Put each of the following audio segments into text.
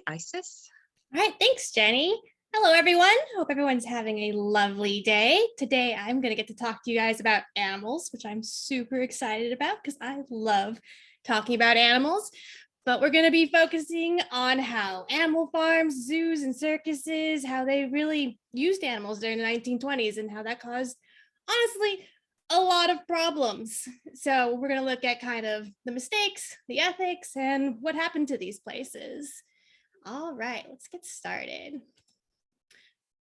Isis. All right, thanks, Jenny. Hello, everyone. Hope everyone's having a lovely day. Today, I'm going to get to talk to you guys about animals, which I'm super excited about because I love talking about animals. But we're going to be focusing on how animal farms, zoos, and circuses, how they really used animals during the 1920s and how that caused, honestly, a lot of problems. So we're going to look at kind of the mistakes, the ethics, and what happened to these places. All right, let's get started.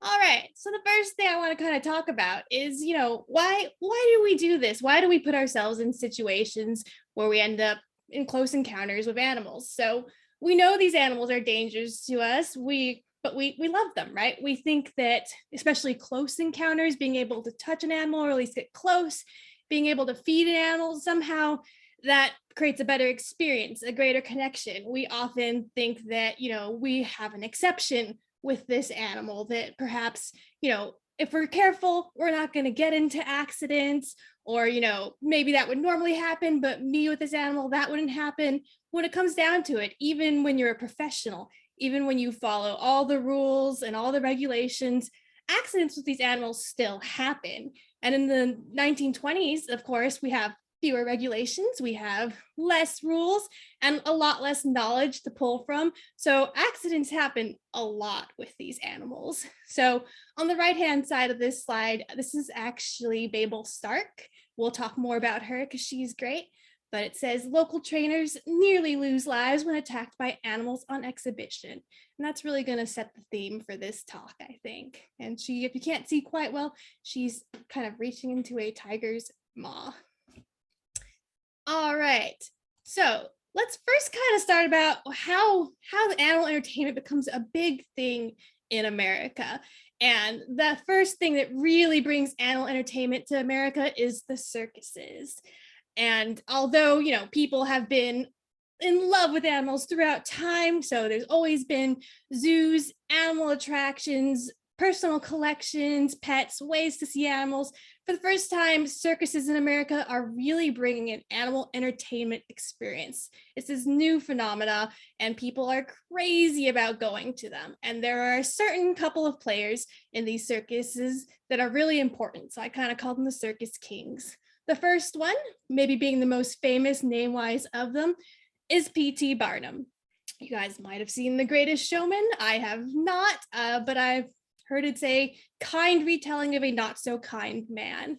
All right, so the first thing I want to kind of talk about is, why do we do this? Why do we put ourselves in situations where we end up in close encounters with animals? So we know these animals are dangerous to us, but we love them, right? We think that especially close encounters, being able to touch an animal or at least get close, being able to feed an animal somehow, that creates a better experience, a greater connection. We often think that, we have an exception with this animal, that perhaps, if we're careful, we're not going to get into accidents, or, maybe that would normally happen, but me with this animal, that wouldn't happen. When it comes down to it, even when you're a professional, even when you follow all the rules and all the regulations, accidents with these animals still happen. And in the 1920s, of course, we have fewer regulations, we have less rules, and a lot less knowledge to pull from. So accidents happen a lot with these animals. So on the right-hand side of this slide, this is actually Mabel Stark. We'll talk more about her because she's great. But it says local trainers nearly lose lives when attacked by animals on exhibition. And that's really going to set the theme for this talk, I think. And she, if you can't see quite well, she's kind of reaching into a tiger's maw. All right, so let's first kind of start about how animal entertainment becomes a big thing in America. And the first thing that really brings animal entertainment to America is the circuses. And although, people have been in love with animals throughout time, so there's always been zoos, animal attractions, personal collections, pets, ways to see animals. For the first time, circuses in America are really bringing an animal entertainment experience. It's this new phenomena, and people are crazy about going to them. And there are a certain couple of players in these circuses that are really important. So I kind of call them the circus kings. The first one, maybe being the most famous name-wise of them, is P.T. Barnum. You guys might have seen The Greatest Showman. I have not, but I've heard it's a kind retelling of a not so kind man.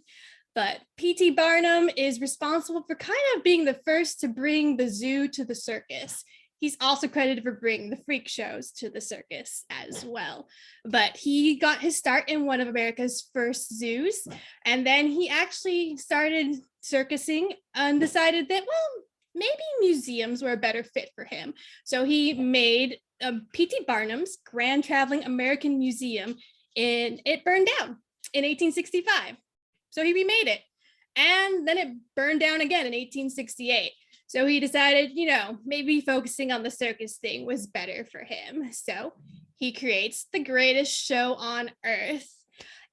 But P.T. Barnum is responsible for kind of being the first to bring the zoo to the circus. He's also credited for bringing the freak shows to the circus as well. But he got his start in one of America's first zoos. And then he actually started circusing and decided that, well, maybe museums were a better fit for him. So he made P.T. Barnum's Grand Traveling American Museum, and it burned down in 1865. So he remade it, and then it burned down again in 1868. So he decided, maybe focusing on the circus thing was better for him. So he creates the greatest show on earth.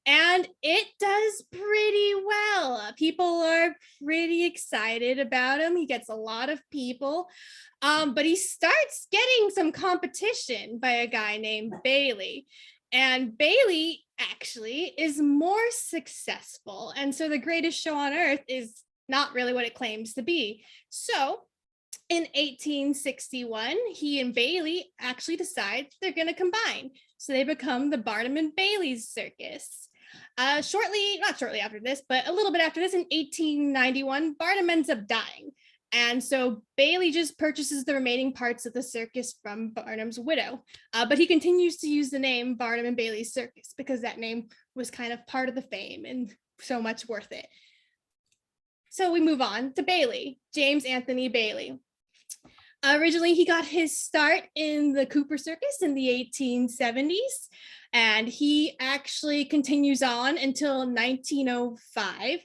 And it does pretty well. People are pretty excited about him. He gets a lot of people, but he starts getting some competition by a guy named Bailey. And Bailey actually is more successful. And so the greatest show on earth is not really what it claims to be. So in 1861, he and Bailey actually decide they're going to combine. So they become the Barnum and Bailey's Circus. Not shortly after this, but a little bit after this, in 1891, Barnum ends up dying. And so Bailey just purchases the remaining parts of the circus from Barnum's widow. But he continues to use the name Barnum and Bailey's Circus because that name was kind of part of the fame and so much worth it. So we move on to Bailey, James Anthony Bailey. Originally, he got his start in the Cooper Circus in the 1870s, and he actually continues on until 1905.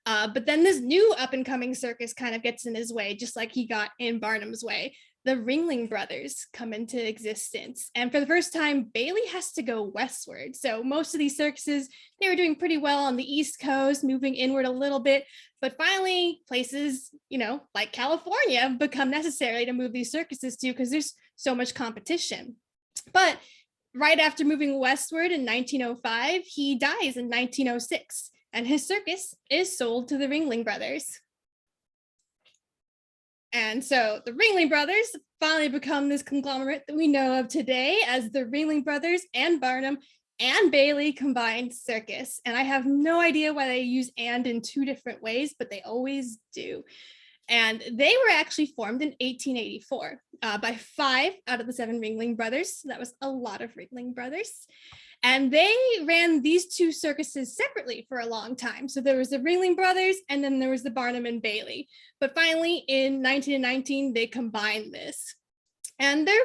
But then this new up-and-coming circus kind of gets in his way, just like he got in Barnum's way. The Ringling Brothers come into existence. And for the first time, Bailey has to go westward. So most of these circuses, they were doing pretty well on the East Coast, moving inward a little bit. But finally, places, like California become necessary to move these circuses to because there's so much competition. But right after moving westward in 1905, he dies in 1906, and his circus is sold to the Ringling Brothers. And so the Ringling Brothers finally become this conglomerate that we know of today as the Ringling Brothers and Barnum and Bailey combined circus. And I have no idea why they use "and" in two different ways, but they always do. And they were actually formed in 1884 by 5 out of the 7 Ringling Brothers. So that was a lot of Ringling Brothers. And they ran these two circuses separately for a long time. So there was the Ringling Brothers, and then there was the Barnum and Bailey. But finally, in 1919, they combined this. And they're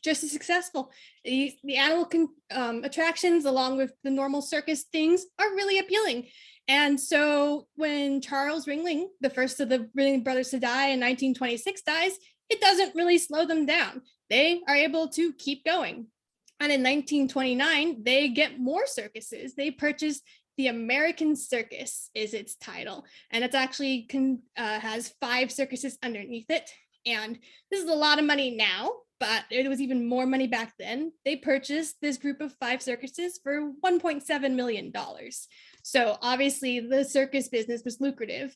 just as successful. The animal attractions, along with the normal circus things, are really appealing. And so when Charles Ringling, the first of the Ringling Brothers to die in 1926, dies, it doesn't really slow them down. They are able to keep going. And in 1929, they get more circuses. They purchase the American Circus is its title. And it's actually has 5 circuses underneath it. And this is a lot of money now, but it was even more money back then. They purchased this group of 5 circuses for $1.7 million. So obviously the circus business was lucrative.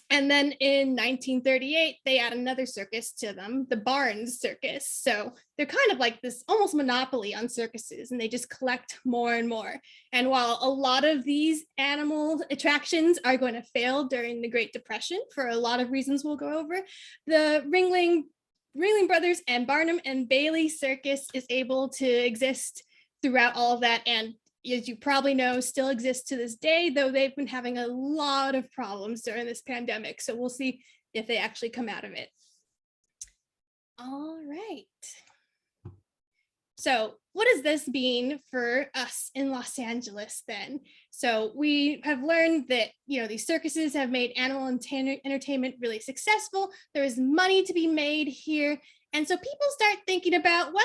And then in 1938, they add another circus to them, the Barnes Circus. So they're kind of like this almost monopoly on circuses, and they just collect more and more. And while a lot of these animal attractions are going to fail during the Great Depression for a lot of reasons we'll go over, the Ringling Brothers and Barnum and Bailey Circus is able to exist throughout all of that, and as you probably know, still exists to this day, though they've been having a lot of problems during this pandemic. So we'll see if they actually come out of it. All right. So what does this mean for us in Los Angeles then? So we have learned that, these circuses have made animal entertainment really successful. There is money to be made here. And so people start thinking about, well,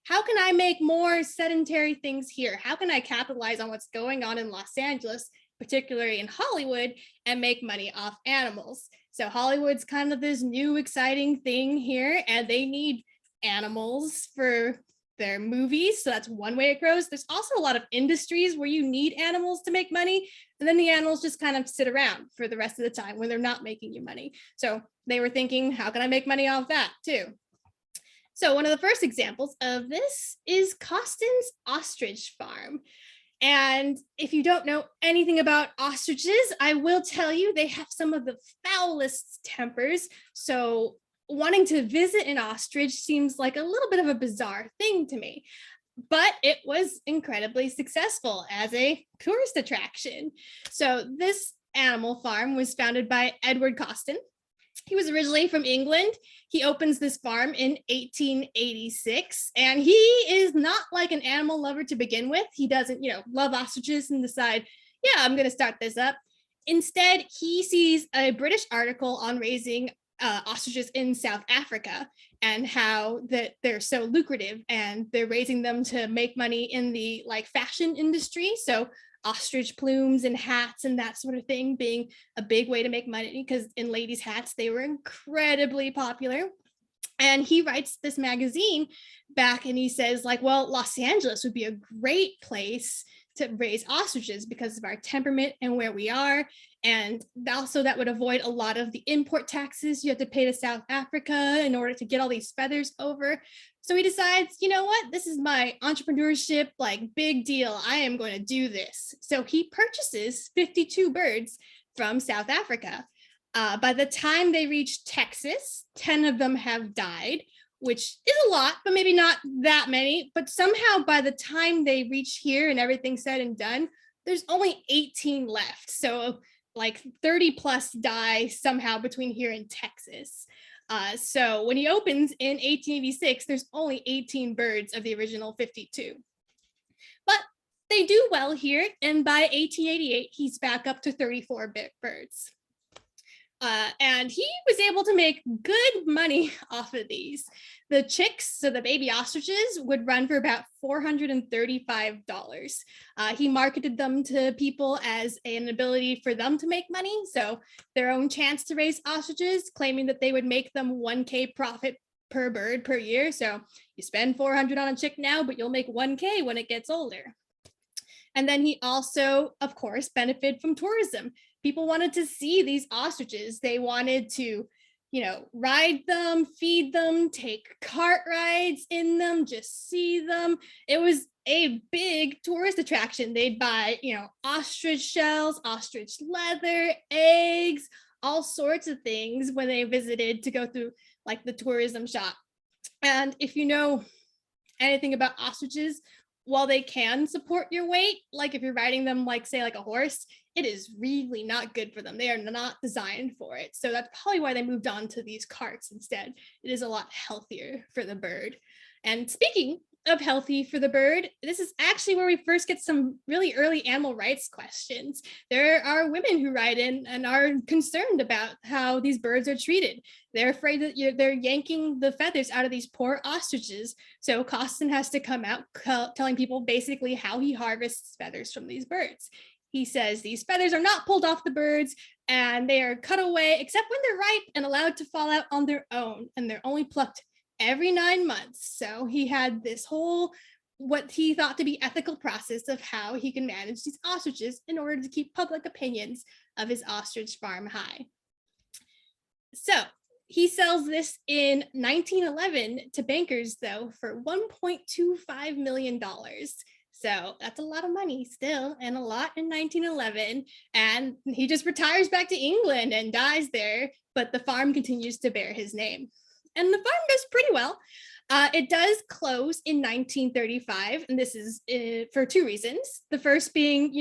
how can I make more sedentary things here? How can I capitalize on what's going on in Los Angeles, particularly in Hollywood, and make money off animals? So Hollywood's kind of this new exciting thing here, and they need animals for their movies. So that's one way it grows. There's also a lot of industries where you need animals to make money, and then the animals just kind of sit around for the rest of the time when they're not making you money. So they were thinking, how can I make money off that too? So one of the first examples of this is Costin's Ostrich Farm. And if you don't know anything about ostriches, I will tell you they have some of the foulest tempers. So wanting to visit an ostrich seems like a little bit of a bizarre thing to me, but it was incredibly successful as a tourist attraction. So this animal farm was founded by Edward Costin. He was originally from England. He opens this farm in 1886, and he is not like an animal lover to begin with. He doesn't, love ostriches and decide, yeah, I'm going to start this up. Instead, he sees a British article on raising ostriches in South Africa and how that they're so lucrative, and they're raising them to make money in the fashion industry. So ostrich plumes and hats and that sort of thing being a big way to make money, because in ladies' hats, they were incredibly popular. And he writes this magazine back and he says well, Los Angeles would be a great place to raise ostriches because of our temperament and where we are. And also that would avoid a lot of the import taxes you have to pay to South Africa in order to get all these feathers over. So he decides, you know what, this is my entrepreneurship, big deal. I am going to do this. So he purchases 52 birds from South Africa. By the time they reach Texas, 10 of them have died, which is a lot, but maybe not that many. But somehow by the time they reach here and everything's said and done, there's only 18 left. So 30 plus die somehow between here and Texas. So when he opens in 1886, there's only 18 birds of the original 52. But they do well here, and by 1888, he's back up to 34 birds. And he was able to make good money off of these. The chicks, so the baby ostriches, would run for about $435. He marketed them to people as an ability for them to make money, so their own chance to raise ostriches, claiming that they would make them $1,000 profit per bird per year. So you spend 400 on a chick now, but you'll make 1K when it gets older. And then he also, of course, benefited from tourism. People wanted to see these ostriches. They wanted to, ride them, feed them, take cart rides in them, just see them. It was a big tourist attraction. They'd buy, ostrich shells, ostrich leather, eggs, all sorts of things when they visited to go through like the tourism shop. And if you know anything about ostriches, while they can support your weight, like if you're riding them like, say, like a horse, it is really not good for them. They are not designed for it. So that's probably why they moved on to these carts instead. It is a lot healthier for the bird. And speaking of healthy for the bird, this is actually where we first get some really early animal rights questions. There are women who write in and are concerned about how these birds are treated. They're afraid that they're yanking the feathers out of these poor ostriches. So Costin has to come out telling people basically how he harvests feathers from these birds. He says these feathers are not pulled off the birds and they are cut away except when they're ripe and allowed to fall out on their own, and they're only plucked every 9 months. So he had this whole, what he thought to be ethical process of how he can manage these ostriches in order to keep public opinions of his ostrich farm high. So he sells this in 1911 to bankers, though, for $1.25 million. So that's a lot of money still, and a lot in 1911. And he just retires back to England and dies there, but the farm continues to bear his name. And the farm does pretty well. It does close in 1935, and this is for two reasons. The first being,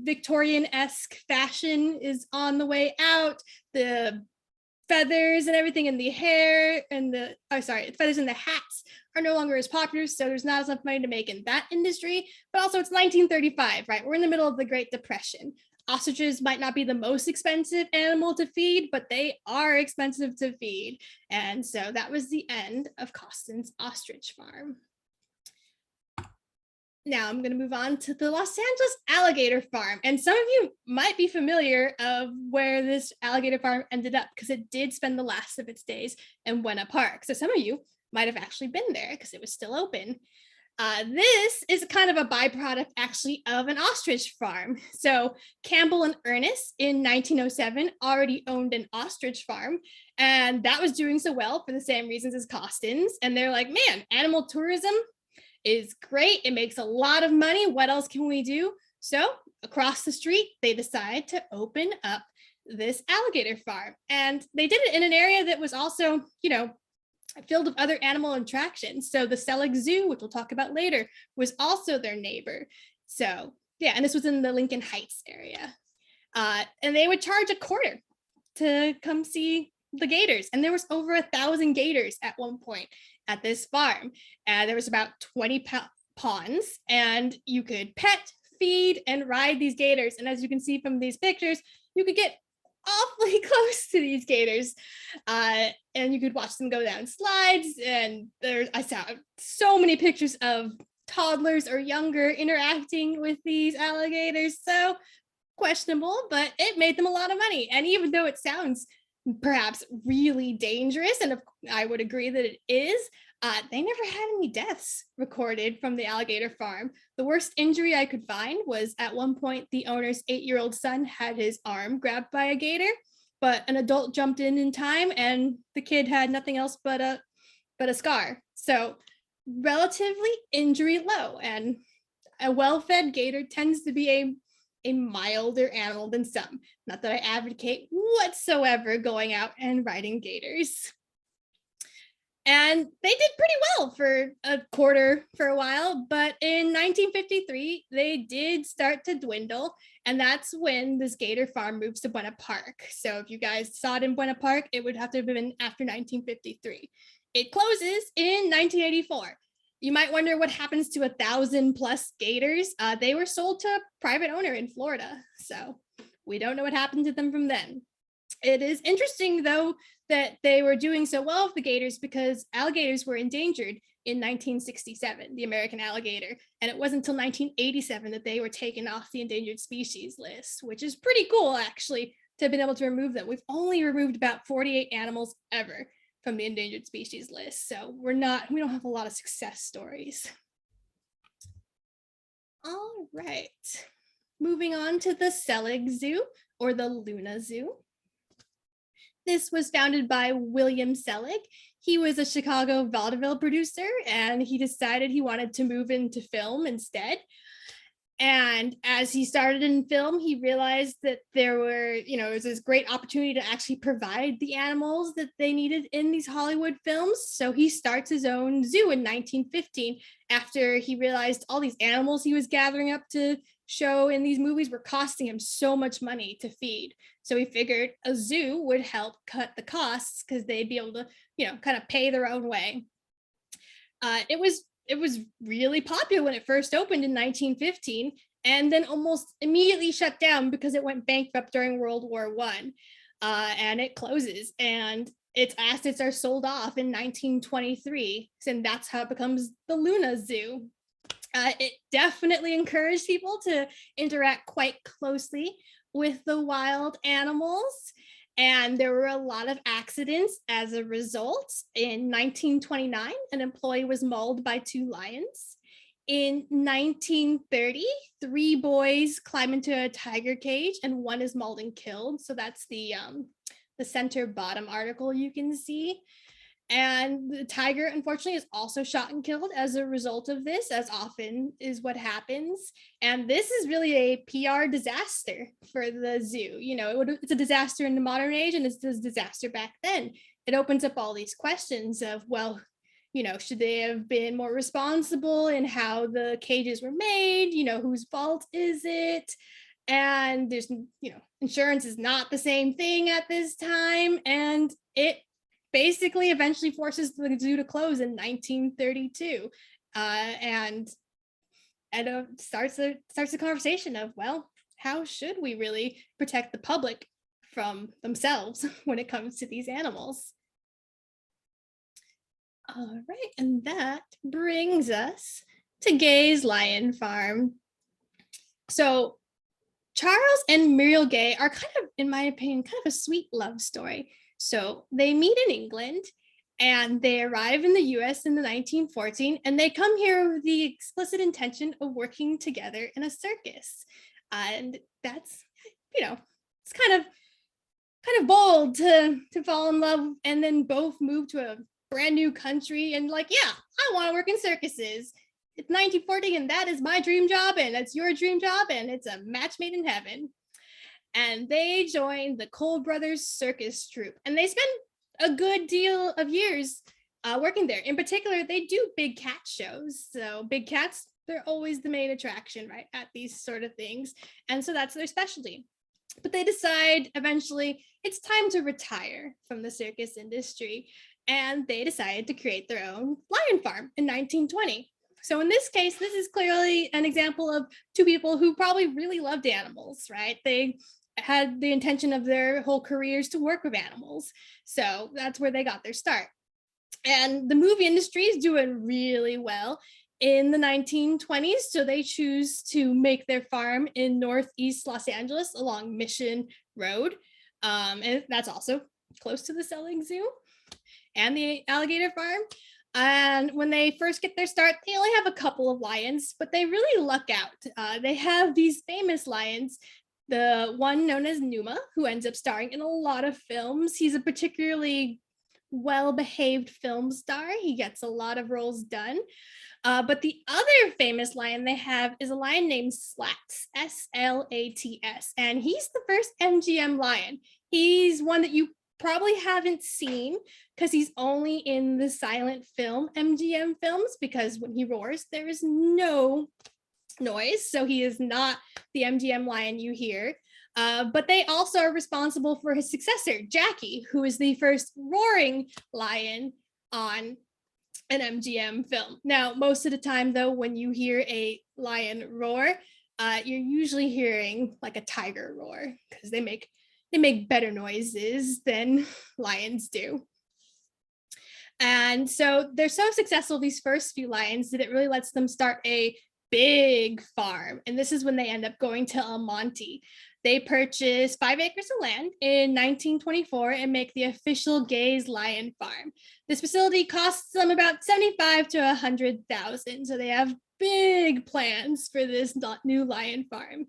Victorian-esque fashion is on the way out. The feathers and everything in the hair and the feathers in the hats are no longer as popular, so there's not as much money to make in that industry. But also it's 1935, right? We're in the middle of the Great Depression. Ostriches might not be the most expensive animal to feed, but they are expensive to feed. And so that was the end of Costin's ostrich farm. Now I'm going to move on to the Los Angeles Alligator Farm. And some of you might be familiar of where this alligator farm ended up, because it did spend the last of its days in Buena Park. So some of you might have actually been there because it was still open. This is kind of a byproduct actually of an ostrich farm. So Campbell and Ernest in 1907 already owned an ostrich farm, and that was doing so well for the same reasons as Costin's. And they're like, man, animal tourism is great. It makes a lot of money. What else can we do? So across the street, they decide to open up this alligator farm. And they did it in an area that was also, filled with other animal attractions. So the Selig Zoo, which we'll talk about later, was also their neighbor. So yeah, and this was in the Lincoln Heights area. And they would charge $0.25 to come see the gators. And there was over 1,000 gators at one point at this farm. There was about 20 ponds, and you could pet, feed, and ride these gators. And as you can see from these pictures, you could get awfully close to these gators, and you could watch them go down slides. And I saw so many pictures of toddlers or younger interacting with these alligators. So questionable, but it made them a lot of money. And even though it sounds perhaps really dangerous, and I would agree that it is, they never had any deaths recorded from the alligator farm. The worst injury I could find was at one point the owner's 8-year-old son had his arm grabbed by a gator, but an adult jumped in time, and the kid had nothing else but a scar. So relatively injury low, and a well-fed gator tends to be a milder animal than some. Not that I advocate whatsoever going out and riding gators. And they did pretty well for a quarter for a while, but in 1953, they did start to dwindle, and that's when this gator farm moves to Buena Park. So if you guys saw it in Buena Park, it would have to have been after 1953. It closes in 1984. You might wonder what happens to 1,000+ gators. They were sold to a private owner in Florida, so we don't know what happened to them from then. It is interesting, though, that they were doing so well with the gators because alligators were endangered in 1967, the American alligator. And it wasn't until 1987 that they were taken off the endangered species list, which is pretty cool, actually, to have been able to remove them. We've only removed about 48 animals ever from the endangered species list. So we don't have a lot of success stories. All right, moving on to the Selig Zoo, or the Luna Zoo. This was founded by William Selig. He was a Chicago vaudeville producer, and he decided he wanted to move into film instead. And as he started in film, he realized that there was this great opportunity to actually provide the animals that they needed in these Hollywood films. So he starts his own zoo in 1915 after he realized all these animals he was gathering up to show in these movies were costing him so much money to feed. So he figured a zoo would help cut the costs because they'd be able to, kind of pay their own way. It was really popular when it first opened in 1915, and then almost immediately shut down because it went bankrupt during World War I, and it closes, and its assets are sold off in 1923, and that's how it becomes the Luna Zoo. It definitely encouraged people to interact quite closely with the wild animals. And there were a lot of accidents as a result. In 1929, an employee was mauled by 2 lions. In 1930, 3 boys climb into a tiger cage and 1 is mauled and killed. So that's the center bottom article you can see. And the tiger, unfortunately, is also shot and killed as a result of this, as often is what happens. And this is really a PR disaster for the zoo. It's a disaster in the modern age, and it's a disaster back then. It opens up all these questions of, well, should they have been more responsible in how the cages were made? Whose fault is it? And there's, insurance is not the same thing at this time. And it basically eventually forces the zoo to close in 1932, and starts a conversation of, well, how should we really protect the public from themselves when it comes to these animals? All right, and that brings us to Gay's Lion Farm. So Charles and Muriel Gay are kind of, in my opinion, kind of a sweet love story. So they meet in England and they arrive in the US in the 1914, and they come here with the explicit intention of working together in a circus. And that's, it's kind of bold to fall in love and then both move to a brand new country and I want to work in circuses. It's 1940 and that is my dream job and that's your dream job and it's a match made in heaven. And they joined the Cole Brothers Circus Troupe, and they spend a good deal of years working there. In particular, they do big cat shows. So big cats, they're always the main attraction, right, at these sort of things. And so that's their specialty. But they decide eventually it's time to retire from the circus industry, and they decided to create their own lion farm in 1920. So in this case, this is clearly an example of 2 people who probably really loved animals, right? They had the intention of their whole careers to work with animals. So that's where they got their start. And the movie industry is doing really well in the 1920s. So they choose to make their farm in Northeast Los Angeles along Mission Road. And that's also close to the Selig Zoo and the Alligator Farm. And when they first get their start, they only have a couple of lions, but they really luck out. They have these famous lions. The one known as Numa, who ends up starring in a lot of films. He's a particularly well-behaved film star. He gets a lot of roles done. But the other famous lion they have is a lion named Slats, S-L-A-T-S. And he's the first MGM lion. He's one that you probably haven't seen because he's only in the silent film MGM films, because when he roars, there is no noise. So he is not the MGM lion you hear. But they also are responsible for his successor, Jackie, who is the first roaring lion on an MGM film. Now, most of the time, though, when you hear a lion roar, you're usually hearing like a tiger roar, because they make better noises than lions do. And so they're so successful, these first few lions, that it really lets them start a big farm. And this is when they end up going to El Monte. They purchase 5 acres of land in 1924 and make the official Gays Lion Farm. This facility costs them about 75 to 100,000. So they have big plans for this new lion farm.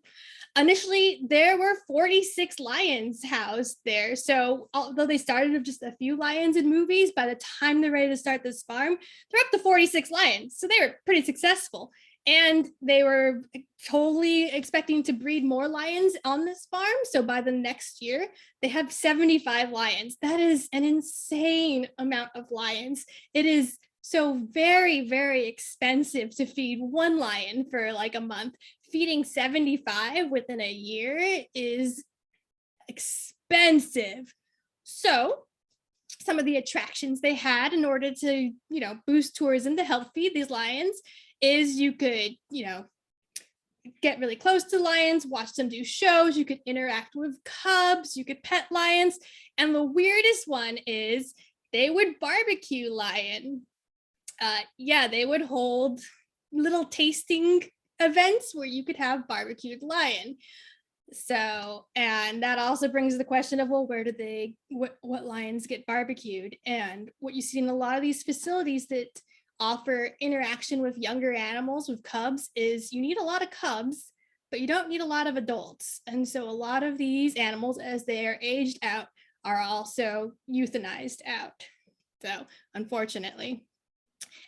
Initially, there were 46 lions housed there. So although they started with just a few lions in movies, by the time they're ready to start this farm, they're up to 46 lions. So they were pretty successful. And they were totally expecting to breed more lions on this farm. So by the next year, they have 75 lions. That is an insane amount of lions. It is so very, very expensive to feed one lion for like a month. Feeding 75 within a year is expensive. So some of the attractions they had in order to, boost tourism to help feed these lions is you could, get really close to lions, watch them do shows, you could interact with cubs, you could pet lions. And the weirdest one is they would barbecue lion. They would hold little tasting events where you could have barbecued lion. So, and that also brings the question of, well, where do what lions get barbecued? And what you see in a lot of these facilities that offer interaction with younger animals, with cubs, is you need a lot of cubs, but you don't need a lot of adults. And so a lot of these animals, as they are aged out, are also euthanized out. So unfortunately.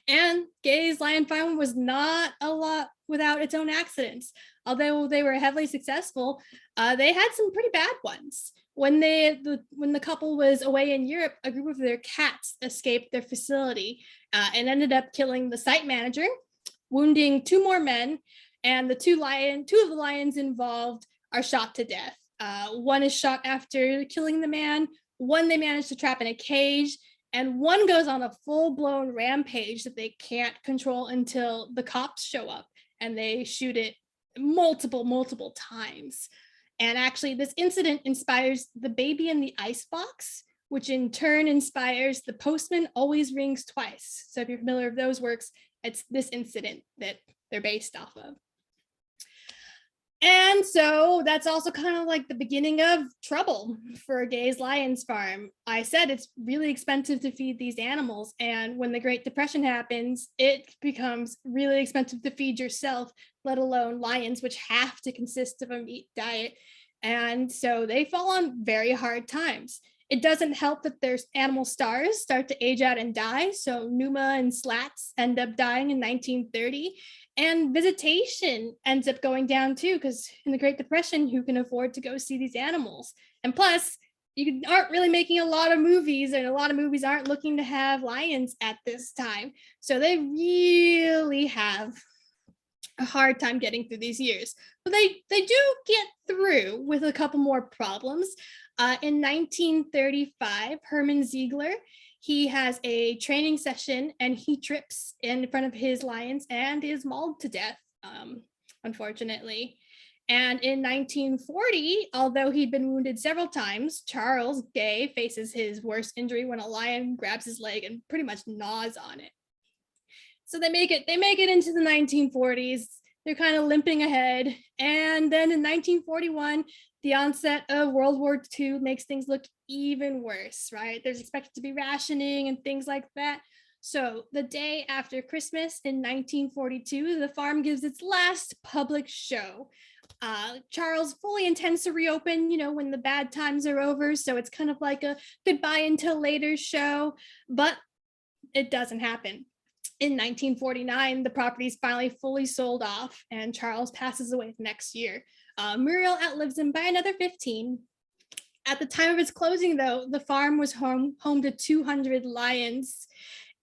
And Gay's Lion Farm was not a lot without its own accidents. Although they were heavily successful, they had some pretty bad ones. When the couple was away in Europe, a group of their cats escaped their facility and ended up killing the site manager, wounding 2 more men, and the 2 of the lions involved are shot to death. One is shot after killing the man, one they managed to trap in a cage, and one goes on a full-blown rampage that they can't control until the cops show up, and they shoot it multiple times. And actually, this incident inspires The Baby in the Icebox, which in turn inspires The Postman Always Rings Twice. So if you're familiar with those works, it's this incident that they're based off of. And so that's also kind of like the beginning of trouble for Gay's Lions Farm. I said it's really expensive to feed these animals. And when the Great Depression happens, it becomes really expensive to feed yourself, let alone lions, which have to consist of a meat diet. And so they fall on very hard times. It doesn't help that their animal stars start to age out and die. So Numa and Slats end up dying in 1930. And visitation ends up going down too, because in the Great Depression, who can afford to go see these animals? And plus, you aren't really making a lot of movies, and a lot of movies aren't looking to have lions at this time. So they really have a hard time getting through these years. But they do get through with a couple more problems. In 1935, Herman Ziegler, he has a training session and he trips in front of his lions and is mauled to death, unfortunately. And in 1940, although he'd been wounded several times, Charles Gay faces his worst injury when a lion grabs his leg and pretty much gnaws on it. So they make it into the 1940s. They're kind of limping ahead. And then in 1941, the onset of World War II makes things look even worse, right? There's expected to be rationing and things like that. So the day after Christmas in 1942, the farm gives its last public show. Charles fully intends to reopen, when the bad times are over. So it's kind of like a goodbye until later show, but it doesn't happen. In 1949, the property is finally fully sold off and Charles passes away the next year. Muriel outlives him by another 15. At the time of its closing, though, the farm was home to 200 lions,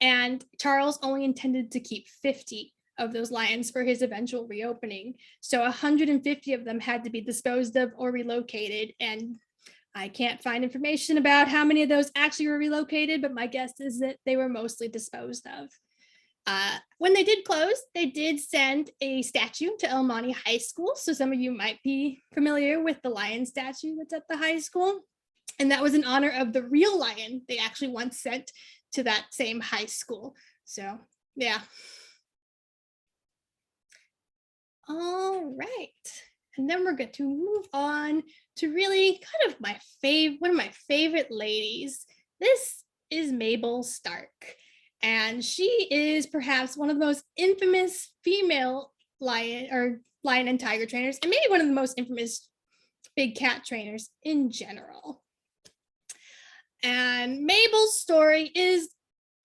and Charles only intended to keep 50 of those lions for his eventual reopening. So 150 of them had to be disposed of or relocated, and I can't find information about how many of those actually were relocated, but my guess is that they were mostly disposed of. When they did close, they did send a statue to El Monte High School. So some of you might be familiar with the lion statue that's at the high school. And that was in honor of the real lion they actually once sent to that same high school. So, yeah. right. And then we're going to move on to really kind of one of my favorite ladies. This is Mabel Stark. And she is perhaps one of the most infamous female lion and tiger trainers, and maybe one of the most infamous big cat trainers in general. And Mabel's story is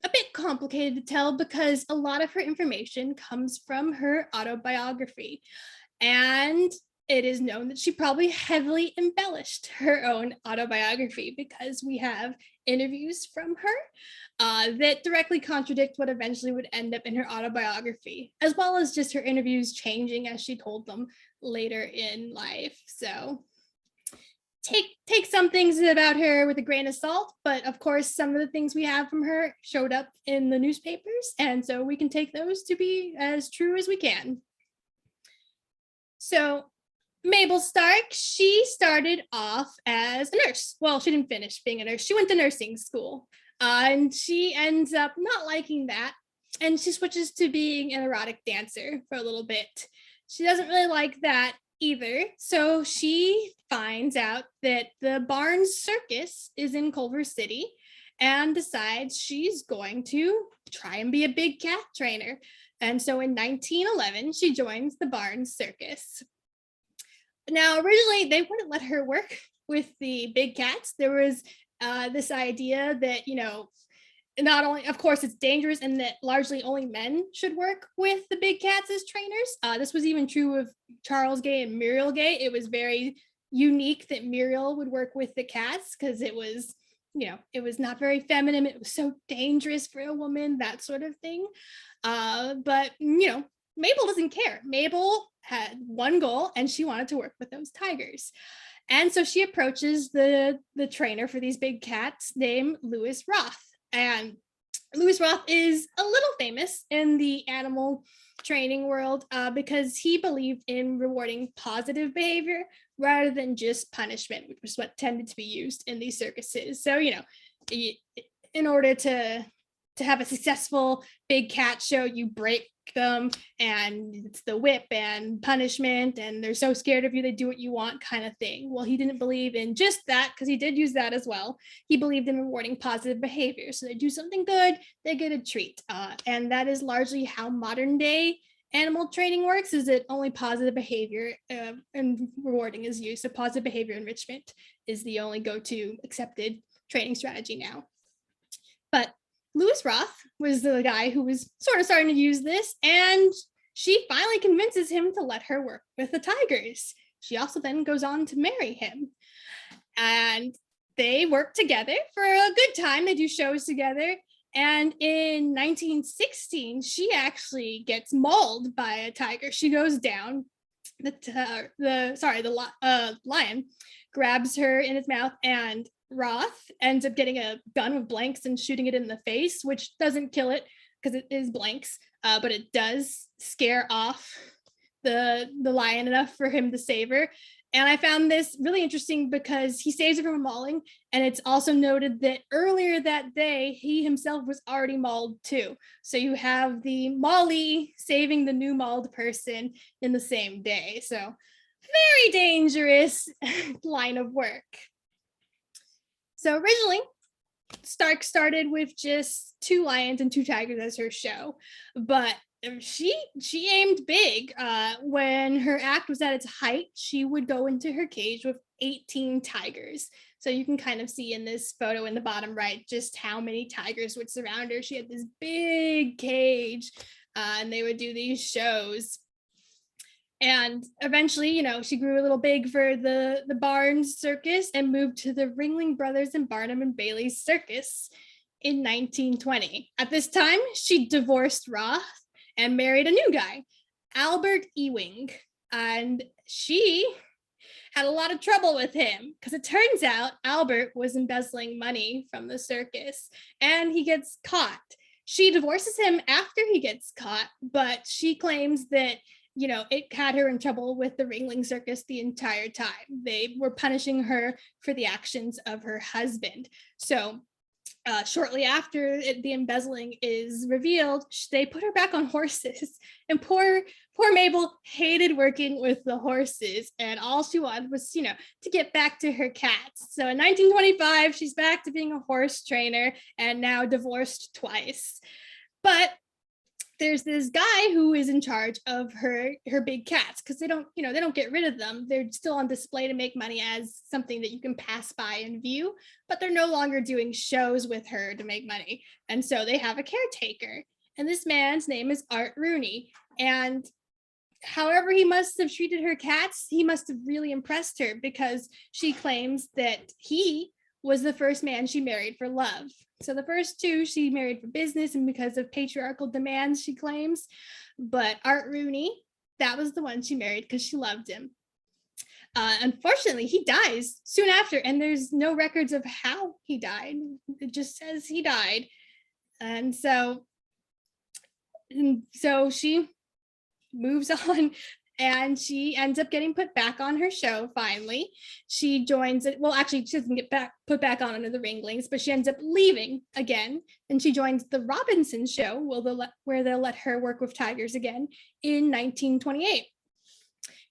a bit complicated to tell because a lot of her information comes from her autobiography. And it is known that she probably heavily embellished her own autobiography because we have interviews from her that directly contradict what eventually would end up in her autobiography, as well as just her interviews changing as she told them later in life. So take some things about her with a grain of salt, but of course some of the things we have from her showed up in the newspapers, and so we can take those to be as true as we can. So Mabel Stark, she started off as a nurse. Well, she didn't finish being a nurse. She went to nursing school, and she ends up not liking that, and she switches to being an erotic dancer for a little bit. She doesn't really like that either, so she finds out that the Barnes Circus is in Culver City and decides she's going to try and be a big cat trainer. And so in 1911, she joins the Barnes Circus. Now, originally, they wouldn't let her work with the big cats. There was this idea that, not only, of course, it's dangerous and that largely only men should work with the big cats as trainers. This was even true of Charles Gay and Muriel Gay. It was very unique that Muriel would work with the cats because it was not very feminine. It was so dangerous for a woman, that sort of thing. But Mabel doesn't care. Mabel had one goal, and she wanted to work with those tigers. And so she approaches the trainer for these big cats named Louis Roth. And Louis Roth is a little famous in the animal training world because he believed in rewarding positive behavior rather than just punishment, which was what tended to be used in these circuses. So, in order to have a successful big cat show, you break them, and it's the whip and punishment, and they're so scared of you they do what you want kind of thing. Well, he didn't believe in just that, because he did use that as well. He believed in rewarding positive behavior. So they do something good, they get a treat. And that is largely how modern day animal training works, is that only positive behavior and rewarding is used. So positive behavior enrichment is the only go-to accepted training strategy now. But Louis Roth was the guy who was sort of starting to use this, and she finally convinces him to let her work with the tigers. She also then goes on to marry him, and they work together for a good time. They do shows together, and in 1916, she actually gets mauled by a tiger. She goes down. The lion grabs her in its mouth, and Roth ends up getting a gun with blanks and shooting it in the face, which doesn't kill it because it is blanks, but it does scare off the lion enough for him to save her. And I found this really interesting because he saves her from a mauling, and it's also noted that earlier that day, he himself was already mauled too. So you have the maulie saving the new mauled person in the same day. So very dangerous line of work. So originally, Stark started with just 2 lions and 2 tigers as her show, but she aimed big. When her act was at its height, she would go into her cage with 18 tigers. So you can kind of see in this photo in the bottom right just how many tigers would surround her. She had this big cage, and they would do these shows. And eventually, she grew a little big for the Barnes Circus and moved to the Ringling Brothers and Barnum and Bailey's Circus in 1920. At this time, she divorced Roth and married a new guy, Albert Ewing. And she had a lot of trouble with him because it turns out Albert was embezzling money from the circus, and he gets caught. She divorces him after he gets caught, but she claims that it had her in trouble with the Ringling Circus the entire time. They were punishing her for the actions of her husband. So shortly after the embezzling is revealed, they put her back on horses. And poor Mabel hated working with the horses, and all she wanted was, to get back to her cats. So in 1925, she's back to being a horse trainer and now divorced twice. But there's this guy who is in charge of her big cats, because they don't get rid of them. They're still on display to make money as something that you can pass by and view, but they're no longer doing shows with her to make money. And so they have a caretaker. And this man's name is Art Rooney. And however he must have treated her cats, he must have really impressed her, because she claims that he was the first man she married for love. So the first two she married for business and because of patriarchal demands, she claims. But Art Rooney, that was the one she married because she loved him. Unfortunately, he dies soon after, and there's no records of how he died. It just says he died. And so she moves on, and she ends up getting put back on her show finally. She joins it. Well, actually, she doesn't get put back on under the Ringlings, but she ends up leaving again, and she joins the Robinson show, where they'll let her work with tigers again in 1928.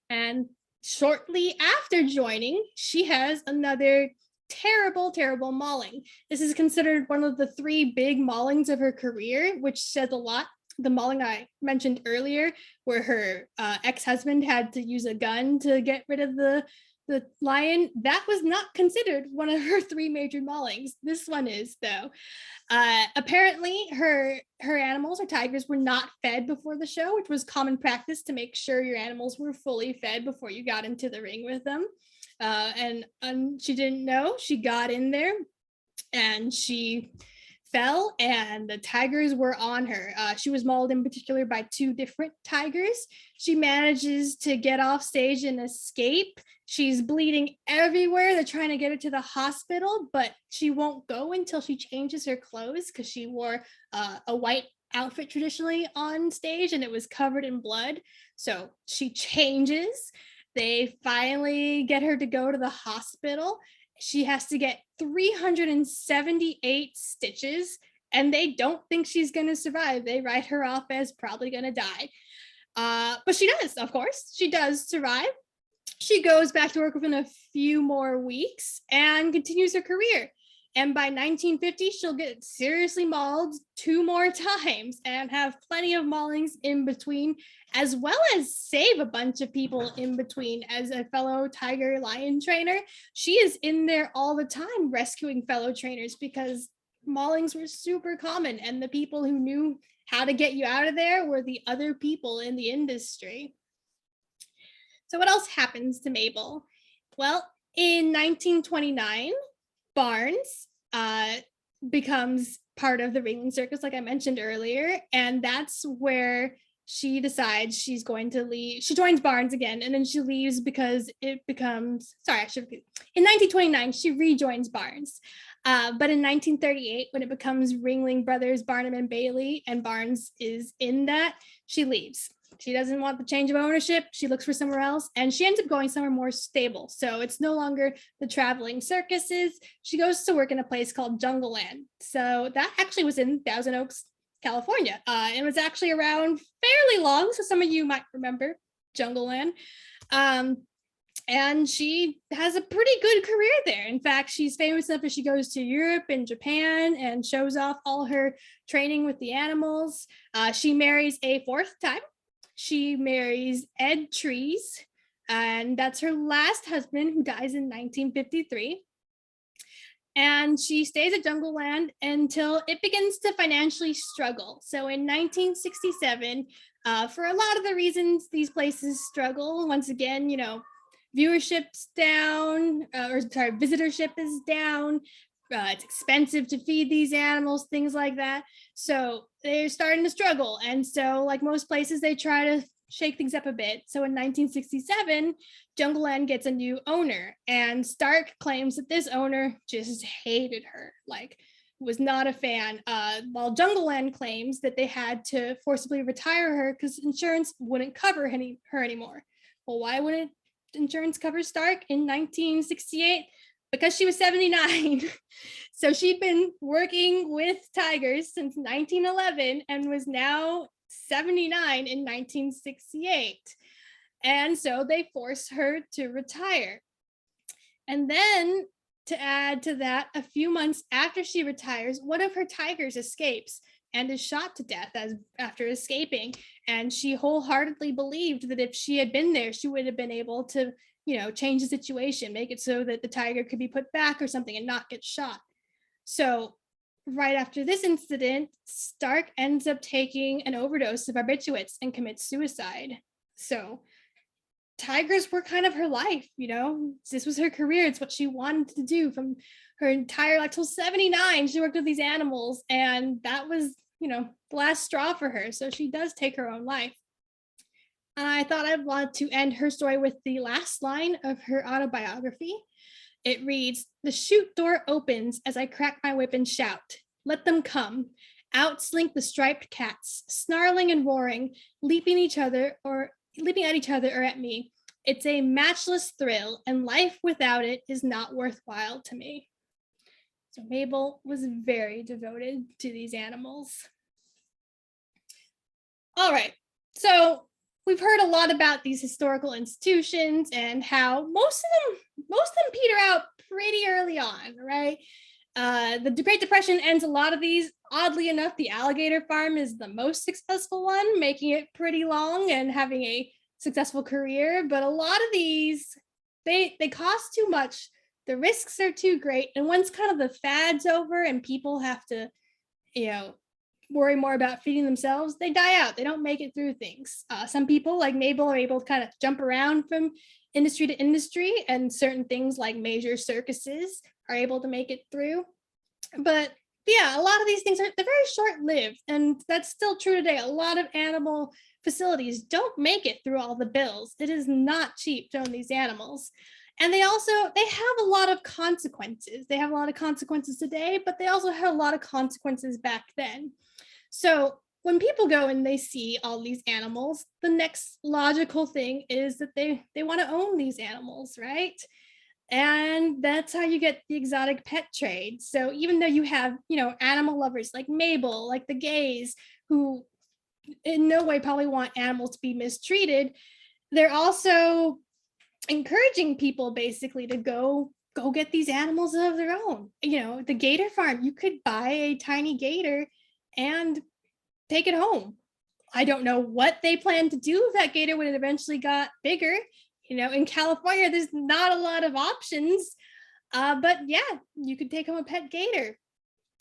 And shortly after joining, she has another terrible mauling. This is considered one of the 3 big maulings of her career, which says a lot. The mauling I mentioned earlier, where her ex-husband had to use a gun to get rid of the lion, that was not considered one of her 3 major maulings. This one is, though. Apparently, her animals, her tigers, were not fed before the show, which was common practice to make sure your animals were fully fed before you got into the ring with them. And she didn't know. She got in there, and she fell, and the tigers were on her. She was mauled in particular by 2 different tigers. She manages to get off stage and escape. She's bleeding everywhere. They're trying to get her to the hospital, but she won't go until she changes her clothes, because she wore a white outfit traditionally on stage, and it was covered in blood. So she changes. They finally get her to go to the hospital. She has to get 378 stitches, and they don't think she's going to survive. They write her off as probably going to die. But she does, of course. She does survive. She goes back to work within a few more weeks and continues her career. And by 1950, she'll get seriously mauled 2 more times and have plenty of maulings in between, as well as save a bunch of people in between. As a fellow tiger lion trainer, she is in there all the time rescuing fellow trainers, because maulings were super common, and the people who knew how to get you out of there were the other people in the industry. So what else happens to Mabel? Well, in 1929, Barnes becomes part of the Ringling Circus, like I mentioned earlier, and that's where she decides she's going to leave. She joins Barnes again, and then she leaves because it becomes, in 1929, she rejoins Barnes. But in 1938, when it becomes Ringling Brothers, Barnum and Bailey, and Barnes is in that, she leaves. She doesn't want the change of ownership. She looks for somewhere else, and she ends up going somewhere more stable. So it's no longer the traveling circuses. She goes to work in a place called Jungle Land. So that actually was in Thousand Oaks, California. It was actually around fairly long, so some of you might remember Jungle Land. And she has a pretty good career there. In fact, she's famous enough that she goes to Europe and Japan and shows off all her training with the animals. She marries a 4th time. She marries Ed Trees, and that's her last husband, who dies in 1953. And she stays at Jungle Land until it begins to financially struggle. So in 1967, for a lot of the reasons these places struggle, once again, viewership's down, visitorship is down. It's expensive to feed these animals, things like that. So they're starting to struggle. And so, like most places, they try to shake things up a bit. So in 1967, Jungle Land gets a new owner, and Stark claims that this owner just hated her, was not a fan, while Jungle Land claims that they had to forcibly retire her because insurance wouldn't cover her anymore. Well, why wouldn't insurance cover Stark in 1968? because she was 79. So she'd been working with tigers since 1911 and was now 79 in 1968. And so they forced her to retire. And then to add to that, a few months after she retires, one of her tigers escapes and is shot to death after escaping. And she wholeheartedly believed that if she had been there, she would have been able to, change the situation, make it so that the tiger could be put back or something and not get shot. So right after this incident, Stark ends up taking an overdose of barbiturates and commits suicide. So tigers were kind of her life, this was her career. It's what she wanted to do from her entire life till 79. She worked with these animals, and that was, the last straw for her. So she does take her own life. And I thought I'd want to end her story with the last line of her autobiography. It reads, "The chute door opens as I crack my whip and shout, 'Let them come.' Out slink the striped cats, snarling and roaring, leaping at each other or at me. It's a matchless thrill, and life without it is not worthwhile to me." So Mabel was very devoted to these animals. All right, so we've heard a lot about these historical institutions and how most of them peter out pretty early on, right? The Great Depression ends a lot of these. Oddly enough, the Alligator Farm is the most successful one, making it pretty long and having a successful career. But a lot of these, they cost too much. The risks are too great. And once kind of the fad's over and people have to, worry more about feeding themselves, they die out. They don't make it through things. Some people like Mabel are able to kind of jump around from industry to industry, and certain things like major circuses are able to make it through. But yeah, a lot of these things they're very short-lived, and that's still true today. A lot of animal facilities don't make it through all the bills. It is not cheap to own these animals. And they have a lot of consequences. They have a lot of consequences today, but they also had a lot of consequences back then. So when people go and they see all these animals, the next logical thing is that they want to own these animals, right? And that's how you get the exotic pet trade. So even though you have, animal lovers like Mabel, like the gays, who in no way probably want animals to be mistreated, they're also encouraging people basically to go get these animals of their own. The gator farm, you could buy a tiny gator and take it home. I don't know what they plan to do with that gator when it eventually got bigger. In California, there's not a lot of options. But yeah, you could take home a pet gator.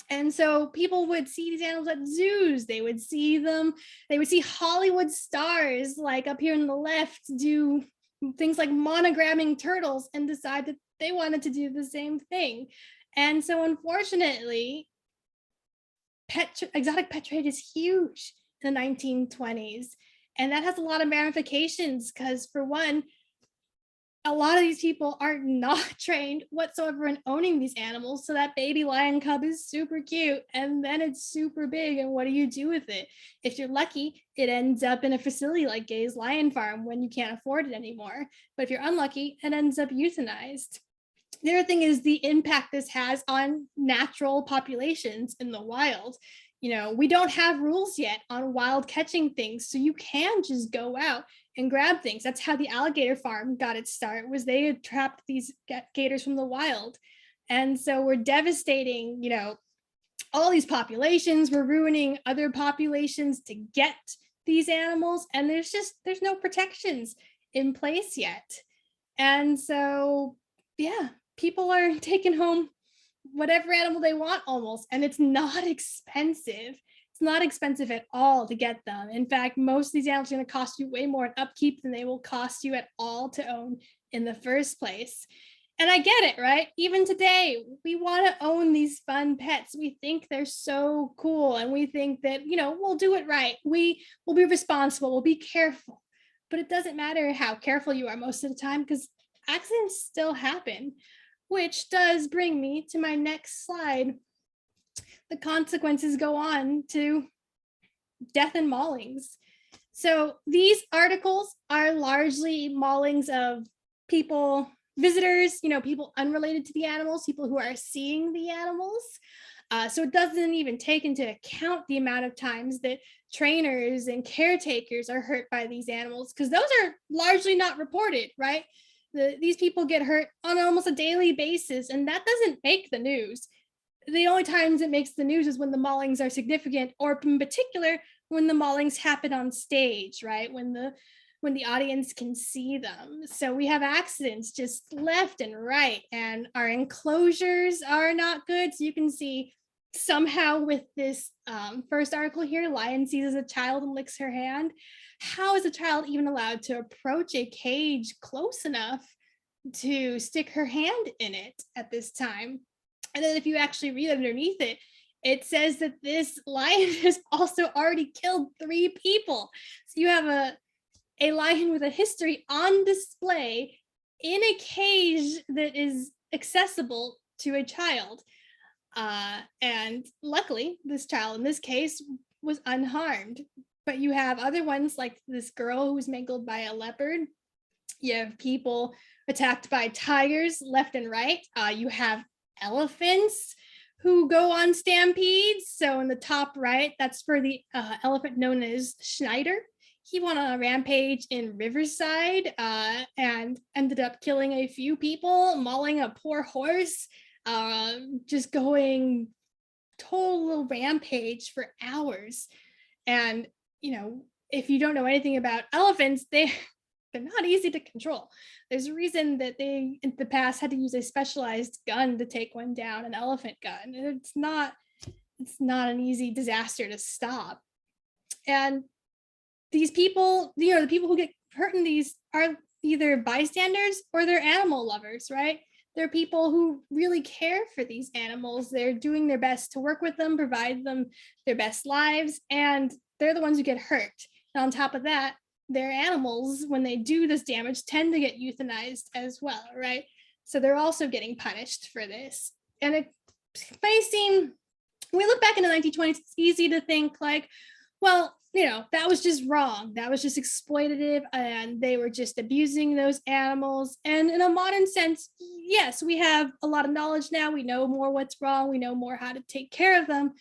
And so people would see these animals at zoos. They would see Hollywood stars, like up here on the left, do things like monogramming turtles and decide that they wanted to do the same thing. And so unfortunately, exotic pet trade is huge in the 1920s. And that has a lot of ramifications because, for one, a lot of these people are not trained whatsoever in owning these animals. So that baby lion cub is super cute and then it's super big. And what do you do with it? If you're lucky, it ends up in a facility like Gay's Lion Farm when you can't afford it anymore. But if you're unlucky, it ends up euthanized. The other thing is the impact this has on natural populations in the wild. We don't have rules yet on wild catching things, so you can just go out and grab things. That's how the Alligator Farm got its start, was they had trapped these gators from the wild. And so we're devastating, all these populations. We're ruining other populations to get these animals, and there's no protections in place yet. And so, yeah, people are taking home whatever animal they want almost, and it's not expensive. It's not expensive at all to get them. In fact, most of these animals are going to cost you way more in upkeep than they will cost you at all to own in the first place. And I get it, right? Even today, we want to own these fun pets. We think they're so cool, and we think that, we'll do it right. We will be responsible, we'll be careful. But it doesn't matter how careful you are most of the time, because accidents still happen. Which does bring me to my next slide. The consequences go on to death and maulings. So these articles are largely maulings of people visitors, people unrelated to the animals, people who are seeing the animals. So it doesn't even take into account the amount of times that trainers and caretakers are hurt by these animals, because those are largely not reported, right? These people get hurt on almost a daily basis, and that doesn't make the news. The only times it makes the news is when the maulings are significant, or in particular, when the maulings happen on stage, right? When the audience can see them. So we have accidents just left and right, and our enclosures are not good. So you can see somehow with this first article here, lion seizes a child and licks her hand. How is a child even allowed to approach a cage close enough to stick her hand in it at this time? And then if you actually read underneath it, it says that this lion has also already killed 3 people. So you have a lion with a history on display in a cage that is accessible to a child. And luckily, this child in this case was unharmed. But you have other ones like this girl who was mangled by a leopard. You have people attacked by tigers left and right. You have elephants who go on stampedes. So in the top right, that's for the elephant known as Schneider. He went on a rampage in Riverside and ended up killing a few people, mauling a poor horse, just going total rampage for hours. And, if you don't know anything about elephants, they're not easy to control. There's a reason that they, in the past, had to use a specialized gun to take one down, an elephant gun. It's not an easy disaster to stop. And these people, the people who get hurt in these are either bystanders or they're animal lovers, right? They're people who really care for these animals. They're doing their best to work with them, provide them their best lives, and they're the ones who get hurt. And on top of that, their animals, when they do this damage, tend to get euthanized as well, right? So they're also getting punished for this. And it may seem, when we look back in the 1920s, it's easy to think like, well, that was just wrong. That was just exploitative, and they were just abusing those animals. And in a modern sense, yes, we have a lot of knowledge now. We know more what's wrong. We know more how to take care of them.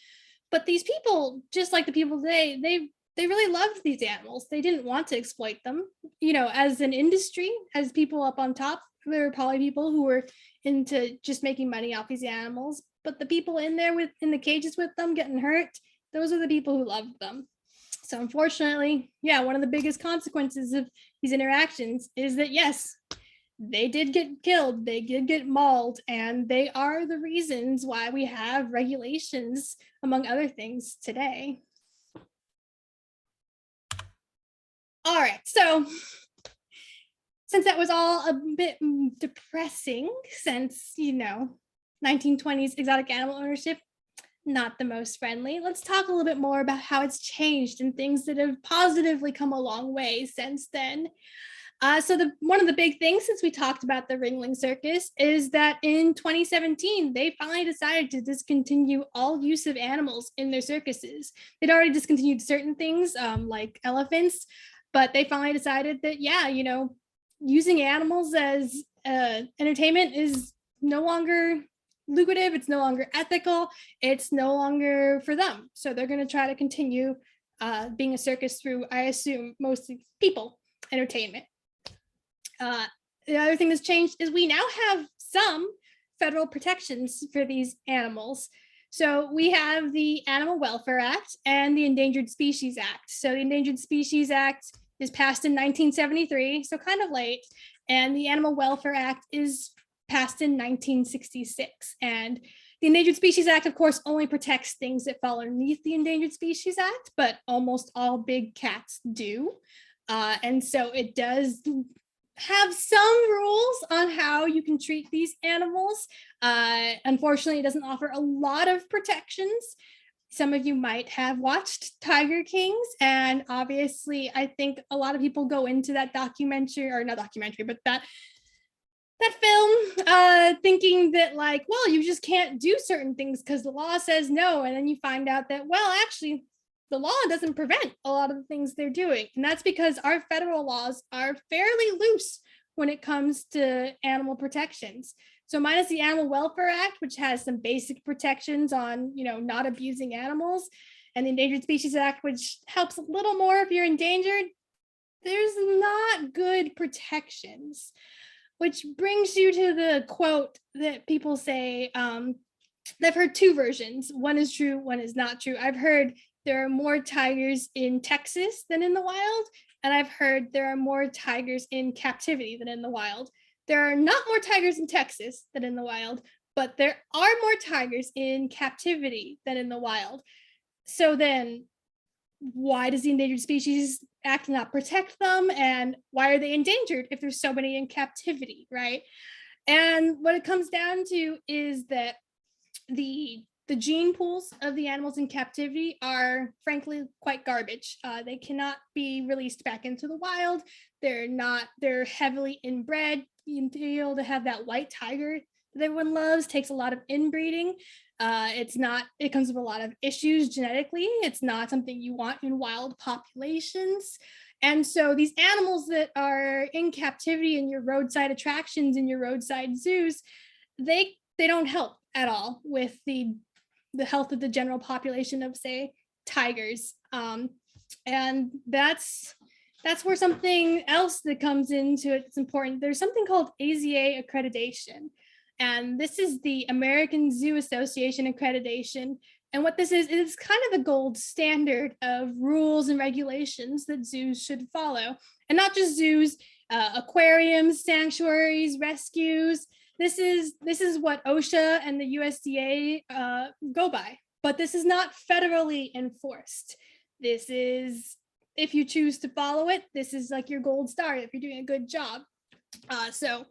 But these people, just like the people today, they really loved these animals. They didn't want to exploit them. As an industry, as people up on top, there were probably people who were into just making money off these animals. But the people in there in the cages with them getting hurt, those are the people who loved them. So unfortunately, one of the biggest consequences of these interactions is that, yes, they did get killed, they did get mauled, and they are the reasons why we have regulations, among other things, today. All right, so since that was all a bit depressing, since, 1920s exotic animal ownership, not the most friendly, let's talk a little bit more about how it's changed and things that have positively come a long way since then. So one of the big things, since we talked about the Ringling Circus, is that in 2017, they finally decided to discontinue all use of animals in their circuses. They'd already discontinued certain things like elephants, but they finally decided that, using animals as entertainment is no longer lucrative, it's no longer ethical, it's no longer for them. So they're going to try to continue being a circus through, I assume, mostly people entertainment. The other thing that's changed is we now have some federal protections for these animals. So we have the Animal Welfare Act and the Endangered Species Act. So the Endangered Species Act is passed in 1973, so kind of late, and the Animal Welfare Act is passed in 1966. And the Endangered Species Act, of course, only protects things that fall underneath the Endangered Species Act, but almost all big cats do. And so it does have some rules on how you can treat these animals. Unfortunately, it doesn't offer a lot of protections. Some of you might have watched Tiger Kings, and obviously I think a lot of people go into that documentary, or not documentary, but that film thinking that like, well, you just can't do certain things because the law says no. And then you find out that, well, actually, the law doesn't prevent a lot of the things they're doing. And that's because our federal laws are fairly loose when it comes to animal protections. So mine is the Animal Welfare Act, which has some basic protections on, not abusing animals, and the Endangered Species Act, which helps a little more if you're endangered. There's not good protections, which brings you to the quote that people say. I've heard two versions. One is true, one is not true. I've heard there are more tigers in Texas than in the wild, and I've heard there are more tigers in captivity than in the wild. There are not more tigers in Texas than in the wild, but there are more tigers in captivity than in the wild. So then why does the Endangered Species Act not protect them? And why are they endangered if there's so many in captivity, right? And what it comes down to is that the gene pools of the animals in captivity are frankly quite garbage. They cannot be released back into the wild. They're heavily inbred. To be able to have that white tiger that everyone loves takes a lot of inbreeding. It comes with a lot of issues genetically. It's not something you want in wild populations. And so these animals that are in captivity in your roadside attractions, in your roadside zoos, they don't help at all with the health of the general population of, say, tigers. And that's where something else that comes into it. It's important. There's something called Aza Accreditation. And this is the American Zoo Association accreditation. And what this is, it's kind of the gold standard of rules and regulations that zoos should follow. And not just zoos, aquariums, sanctuaries, rescues. This is what OSHA and the USDA go by. But this is not federally enforced. This is, if you choose to follow it, this is like your gold star if you're doing a good job. So,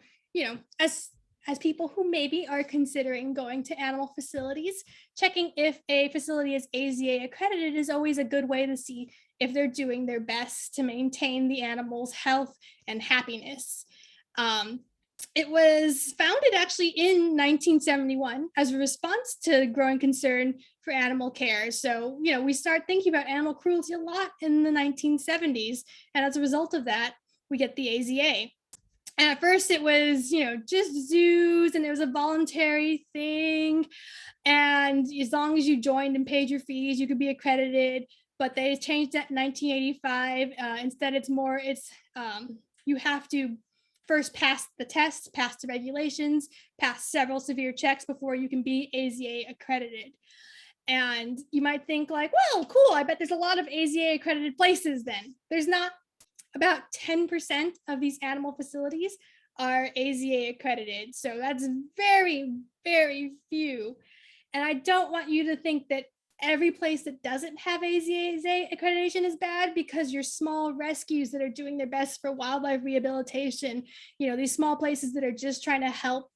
as people who maybe are considering going to animal facilities, checking if a facility is AZA accredited is always a good way to see if they're doing their best to maintain the animal's health and happiness. It was founded actually in 1971 as a response to growing concern for animal care. So, we start thinking about animal cruelty a lot in the 1970s. And as a result of that, we get the AZA. And at first it was, just zoos, and it was a voluntary thing. And as long as you joined and paid your fees, you could be accredited. But they changed that in 1985. Instead, you have to first pass the tests, pass the regulations, pass several severe checks before you can be AZA accredited. And you might think like, well, cool, I bet there's a lot of AZA accredited places then. There's not. About 10% of these animal facilities are AZA accredited. So that's very, very few. And I don't want you to think that every place that doesn't have AZA accreditation is bad, because your small rescues that are doing their best for wildlife rehabilitation, these small places that are just trying to help,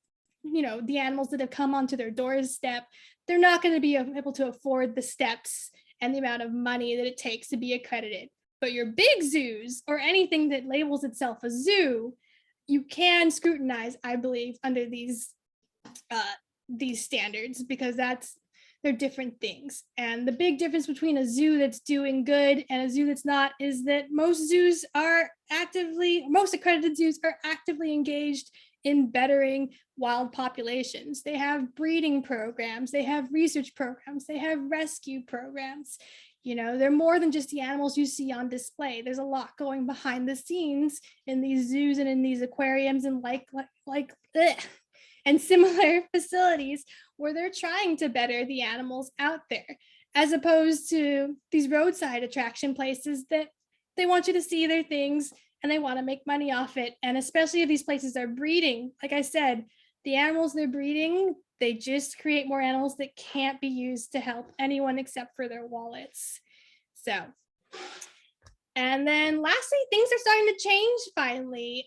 the animals that have come onto their doorstep, they're not going to be able to afford the steps and the amount of money that it takes to be accredited. But your big zoos, or anything that labels itself a zoo, you can scrutinize, I believe, under these standards, because they're different things. And the big difference between a zoo that's doing good and a zoo that's not is that most accredited zoos are actively engaged in bettering wild populations. They have breeding programs, they have research programs, they have rescue programs. They're more than just the animals you see on display. There's a lot going behind the scenes in these zoos and in these aquariums and and similar facilities where they're trying to better the animals out there, as opposed to these roadside attraction places that they want you to see their things and they want to make money off it. And especially if these places are breeding, like I said, the animals they're breeding, they just create more animals that can't be used to help anyone except for their wallets. So, and then lastly, things are starting to change finally.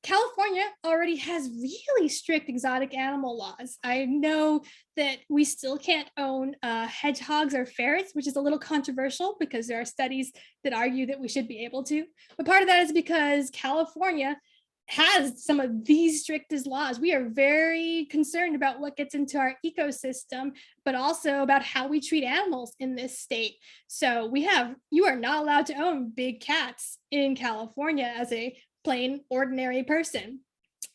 California already has really strict exotic animal laws. I know that we still can't own hedgehogs or ferrets, which is a little controversial because there are studies that argue that we should be able to. But part of that is because California has some of the strictest laws. We are very concerned about what gets into our ecosystem, but also about how we treat animals in this state. So you are not allowed to own big cats in California as a plain ordinary person.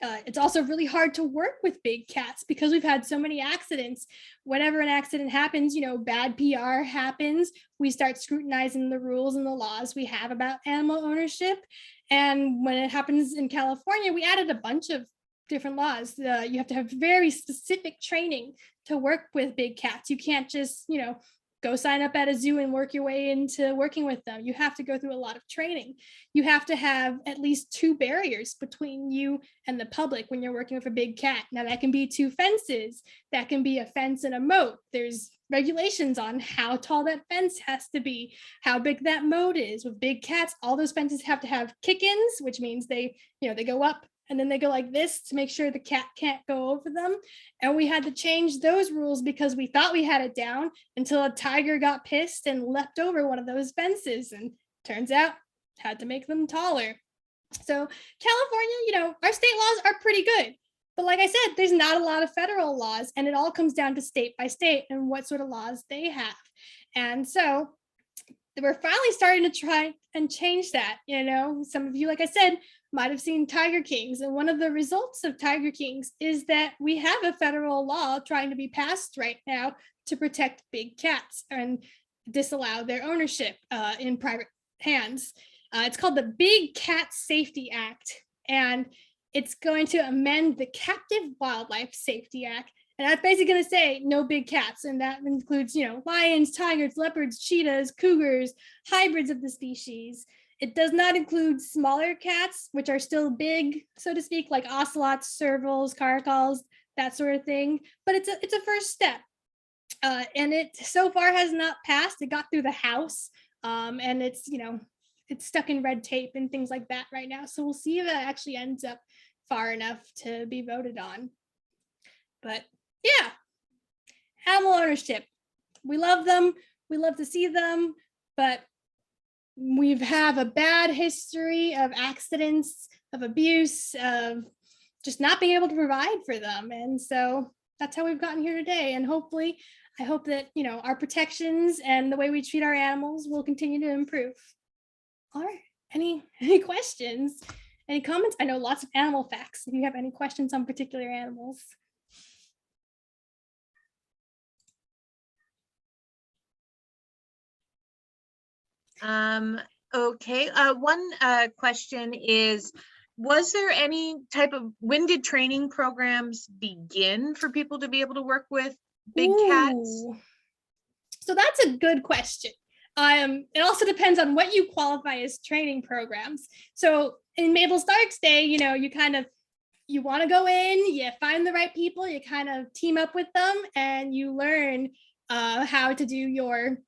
It's also really hard to work with big cats because we've had so many accidents. Whenever an accident happens, bad PR happens, we start scrutinizing the rules and the laws we have about animal ownership. And when it happens in California, we added a bunch of different laws. You have to have very specific training to work with big cats. You can't just, go sign up at a zoo and work your way into working with them. You have to go through a lot of training. You have to have at least 2 barriers between you and the public when you're working with a big cat. Now that can be 2 fences, that can be a fence and a moat. There's regulations on how tall that fence has to be, how big that moat is. With big cats, all those fences have to have kick-ins, which means they go up and then they go like this to make sure the cat can't go over them. And we had to change those rules because we thought we had it down until a tiger got pissed and leapt over one of those fences, and turns out had to make them taller. So California, our state laws are pretty good. But like I said, there's not a lot of federal laws, and it all comes down to state by state and what sort of laws they have. And so we're finally starting to try and change that. Some of you, like I said, might have seen Tiger Kings. And one of the results of Tiger Kings is that we have a federal law trying to be passed right now to protect big cats and disallow their ownership in private hands. It's called the Big Cat Safety Act, and it's going to amend the Captive Wildlife Safety Act. And that's basically going to say no big cats. And that includes, lions, tigers, leopards, cheetahs, cougars, hybrids of the species. It does not include smaller cats, which are still big, so to speak, like ocelots, servals, caracals, that sort of thing. But it's a first step. And it so far has not passed. It got through the House, and it's stuck in red tape and things like that right now. So we'll see if that actually ends up far enough to be voted on. But yeah, animal ownership. We love them. We love to see them, but we have a bad history of accidents, of abuse, of just not being able to provide for them. And so that's how we've gotten here today. And hopefully, I hope that, our protections and the way we treat our animals will continue to improve. All right, any questions, any comments? I know lots of animal facts. If you have any questions on particular animals. Okay. One question is, was there any type of, when did training programs begin for people to be able to work with big cats? So that's a good question. It also depends on what you qualify as training programs. So in Mabel Stark's day, you want to go in, you find the right people, you kind of team up with them, and you learn how to do your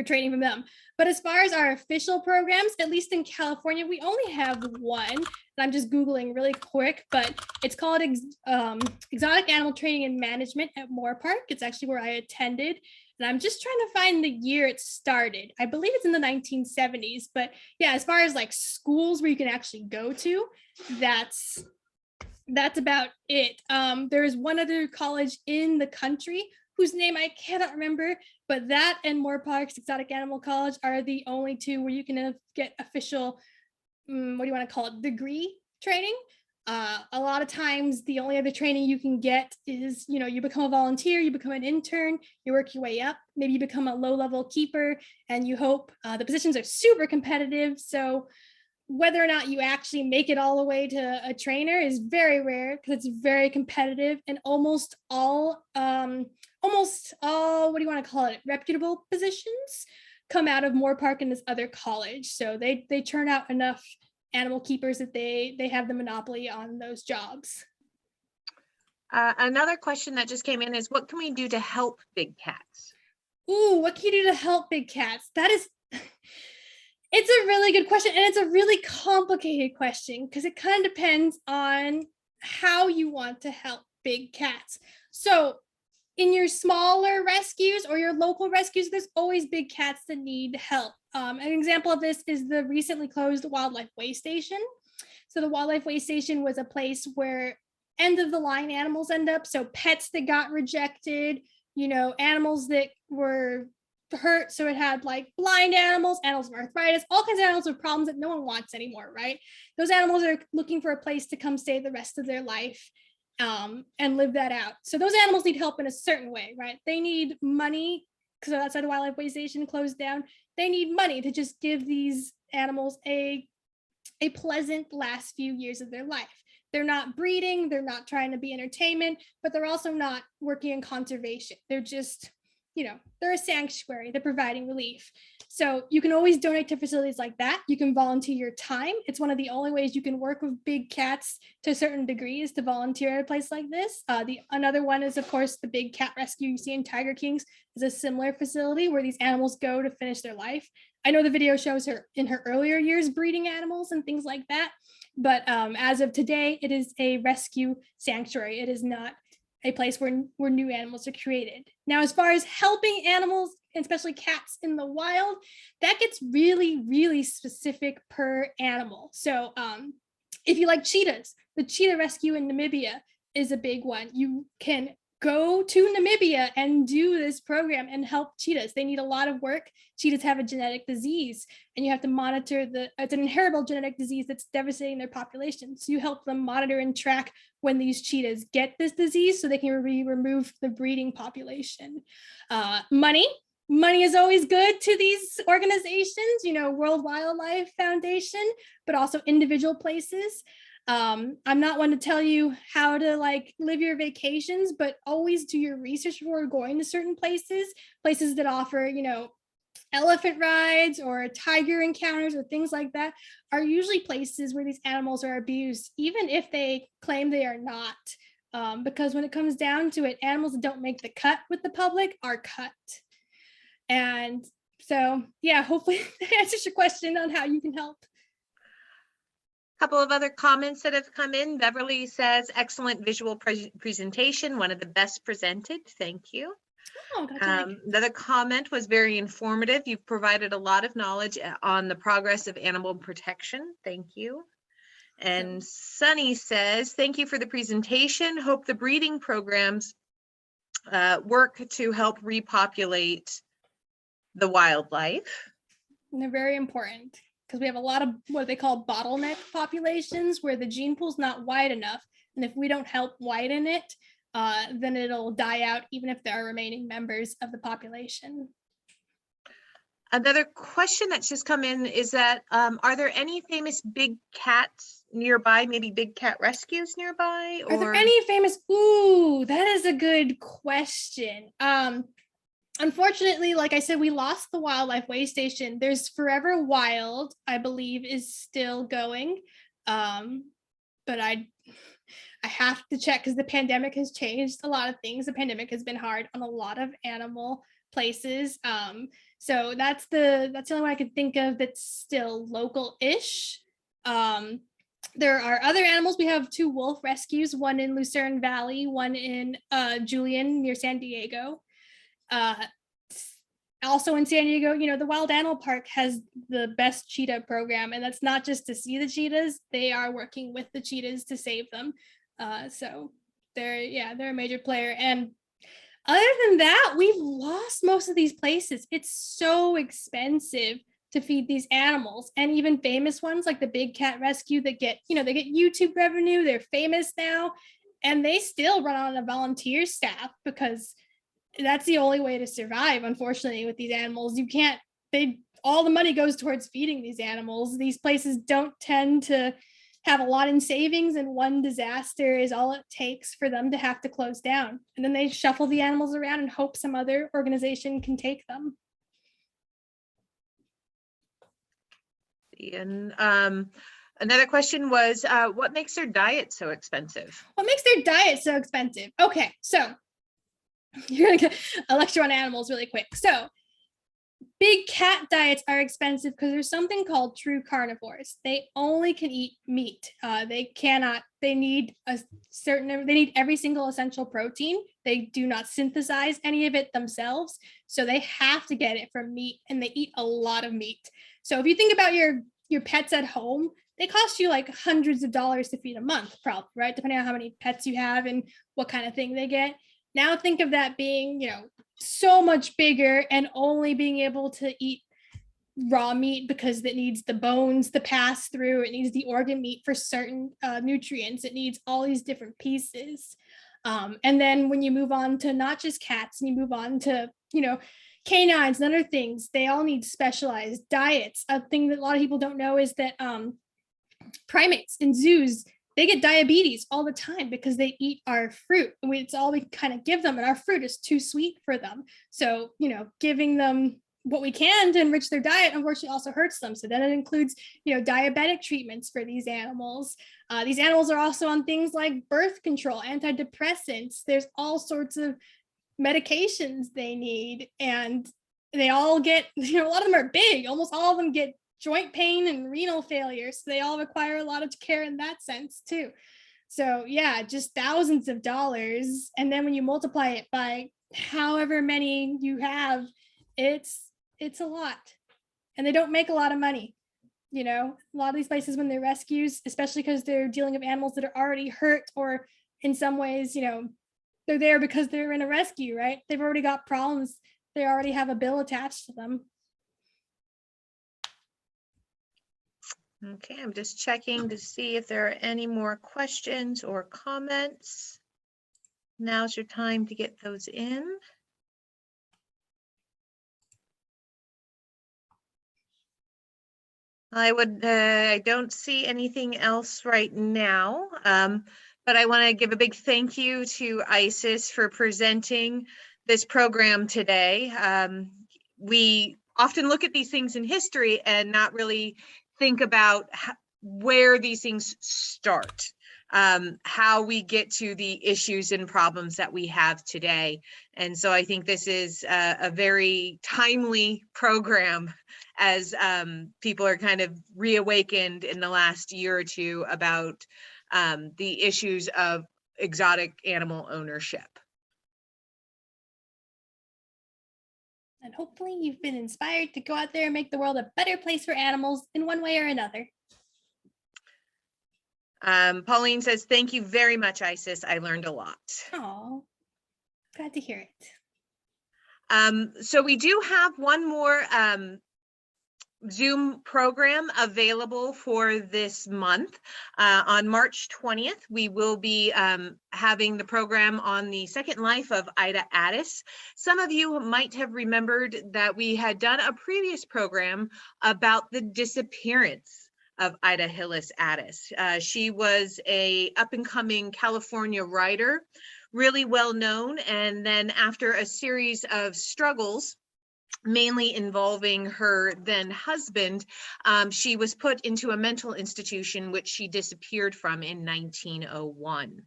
training from them. But as far as our official programs, at least in California, we only have one. And I'm just Googling really quick, but it's called Exotic Animal Training and Management at Moorpark. It's actually where I attended. And I'm just trying to find the year it started. I believe it's in the 1970s. But yeah, as far as like schools where you can actually go to, that's about it. There's one other college in the country whose name I cannot remember, but that and Moorpark's Exotic Animal College are the only 2 where you can get official, what do you want to call it, degree training. A lot of times the only other training you can get is, you become a volunteer, you become an intern, you work your way up, maybe you become a low-level keeper, and you hope. The positions are super competitive, so whether or not you actually make it all the way to a trainer is very rare because it's very competitive, and almost all, what do you want to call it, reputable positions come out of Moorpark and this other college. So they churn out enough animal keepers that they have the monopoly on those jobs. Another question that just came in is, what can we do to help big cats? Ooh, what can you do to help big cats? It's a really good question, and it's a really complicated question because it kind of depends on how you want to help big cats. So in your smaller rescues or your local rescues, there's always big cats that need help. An example of this is the recently closed Wildlife Way Station. So the Wildlife Way Station was a place where end of the line animals end up. So pets that got rejected, animals that were hurt. So it had like blind animals, animals with arthritis, all kinds of animals with problems that no one wants anymore, right? Those animals are looking for a place to come stay the rest of their life and live that out. So those animals need help in a certain way, right? They need money because that's why the wildlife way station closed down. They need money to just give these animals a pleasant last few years of their life. They're not breeding, they're not trying to be entertainment, but they're also not working in conservation. They're just, they're a sanctuary, they're providing relief. So you can always donate to facilities like that. You can volunteer your time. It's one of the only ways you can work with big cats to a certain degree is to volunteer at a place like this. Another one is, of course, the big cat rescue you see in Tiger Kings is a similar facility where these animals go to finish their life. I know the video shows her in her earlier years breeding animals and things like that. But as of today, it is a rescue sanctuary. It is not a place where new animals are created. Now, as far as helping animals, especially cats in the wild, that gets really, really specific per animal. So if you like cheetahs, the Cheetah Rescue in Namibia is a big one. You can go to Namibia and do this program and help cheetahs. They need a lot of work. Cheetahs have a genetic disease and you have to monitor it's an inheritable genetic disease that's devastating their population. So you help them monitor and track when these cheetahs get this disease so they can remove the breeding population. Money is always good to these organizations, World Wildlife Foundation, but also individual places. I'm not one to tell you how to live your vacations, but always do your research before going to certain places that offer, elephant rides or tiger encounters or things like that are usually places where these animals are abused, even if they claim they are not. Because when it comes down to it, animals that don't make the cut with the public are cut. And so, yeah, hopefully that answers your question on how you can help. Couple of other comments that have come in. Beverly says, excellent visual presentation, one of the best presented. Thank you. Oh, another comment was very informative. You've provided a lot of knowledge on the progress of animal protection. Thank you. And Sunny says, thank you for the presentation. Hope the breeding programs work to help repopulate the wildlife. And they're very important because we have a lot of what they call bottleneck populations where the gene pool's not wide enough. And if we don't help widen it, then it'll die out even if there are remaining members of the population. Another question that's just come in is that, are there any famous big cats nearby, maybe big cat rescues nearby? Are there any famous, that is a good question. Unfortunately, like I said, we lost the wildlife way station. There's Forever Wild, I believe, is still going. But I have to check because the pandemic has changed a lot of things. The pandemic has been hard on a lot of animal places. So that's the only one I could think of that's still local-ish. There are other animals. We have 2 wolf rescues, one in Lucerne Valley, one in Julian near San Diego. Also in San Diego, the Wild Animal Park has the best cheetah program, and that's not just to see the cheetahs. They are working with the cheetahs to save them. So they're a major player. And other than that, we've lost most of these places. It's so expensive to feed these animals, and even famous ones like the Big Cat Rescue that get, they get YouTube revenue. They're famous now, and they still run on a volunteer staff because that's the only way to survive, unfortunately, with these animals. All the money goes towards feeding these animals. These places don't tend to have a lot in savings, and one disaster is all it takes for them to have to close down. And then they shuffle the animals around and hope some other organization can take them. And another question was, what makes their diet so expensive? What makes their diet so expensive? Okay, so you're gonna get a lecture on animals really quick. So big cat diets are expensive because there's something called true carnivores. They only can eat meat. They need every single essential protein. They do not synthesize any of it themselves. So they have to get it from meat, and they eat a lot of meat. So if you think about your pets at home, they cost you like hundreds of dollars to feed a month, probably, right? Depending on how many pets you have and what kind of thing they get. Now think of that being, so much bigger and only being able to eat raw meat because it needs the bones to pass through. It needs the organ meat for certain nutrients. It needs all these different pieces. And then when you move on to not just cats and you move on to, canines and other things, they all need specialized diets. A thing that a lot of people don't know is that primates in zoos, they get diabetes all the time because they eat our fruit. It's all we kind of give them, and our fruit is too sweet for them. So, giving them what we can to enrich their diet, unfortunately, also hurts them. So then it includes, diabetic treatments for these animals. These animals are also on things like birth control, antidepressants. There's all sorts of medications they need, and they all get, a lot of them are big. Almost all of them get joint pain and renal failure. So they all require a lot of care in that sense too. So yeah, just thousands of dollars. And then when you multiply it by however many you have, it's a lot. And they don't make a lot of money. A lot of these places, when they're rescues, especially because they're dealing with animals that are already hurt, or in some ways, they're there because they're in a rescue, right? They've already got problems. They already have a bill attached to them. Okay, I'm just checking to see if there are any more questions or comments. Now's your time to get those in. I don't see anything else right now, but I want to give a big thank you to Isis for presenting this program today. We often look at these things in history and not really think about where these things start, how we get to the issues and problems that we have today. And so I think this is a very timely program as people are kind of reawakened in the last year or two about the issues of exotic animal ownership. And hopefully you've been inspired to go out there and make the world a better place for animals in one way or another. Pauline says, thank you very much, Isis. I learned a lot. Oh, glad to hear it. So we do have one more Zoom program available for this month. On March 20th, we will be having the program on the second life of Ida Addis. Some of you might have remembered that we had done a previous program about the disappearance of Ida Hillis Addis. She was a up-and-coming California writer, really well known, and then after a series of struggles, mainly involving her then husband, she was put into a mental institution which she disappeared from in 1901.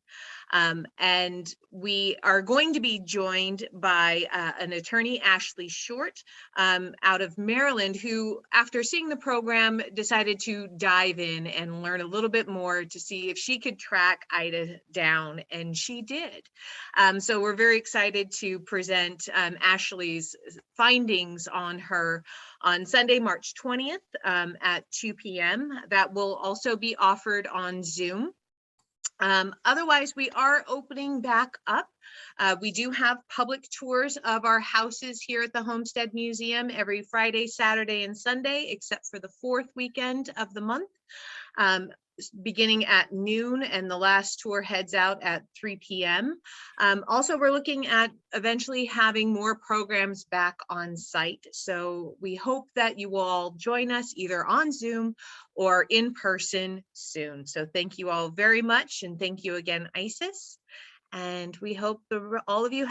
And we are going to be joined by an attorney, Ashley Short, out of Maryland, who, after seeing the program, decided to dive in and learn a little bit more to see if she could track Ida down, and she did. So we're very excited to present Ashley's findings on her on Sunday, March 20th at 2 p.m. That will also be offered on Zoom. Otherwise, we are opening back up. We do have public tours of our houses here at the Homestead Museum every Friday, Saturday, and Sunday, except for the fourth weekend of the month, beginning at noon, and the last tour heads out at 3 p.m. Also, we're looking at eventually having more programs back on site. So we hope that you will all join us either on Zoom or in person soon. So thank you all very much. And thank you again, Isis. And we hope all of you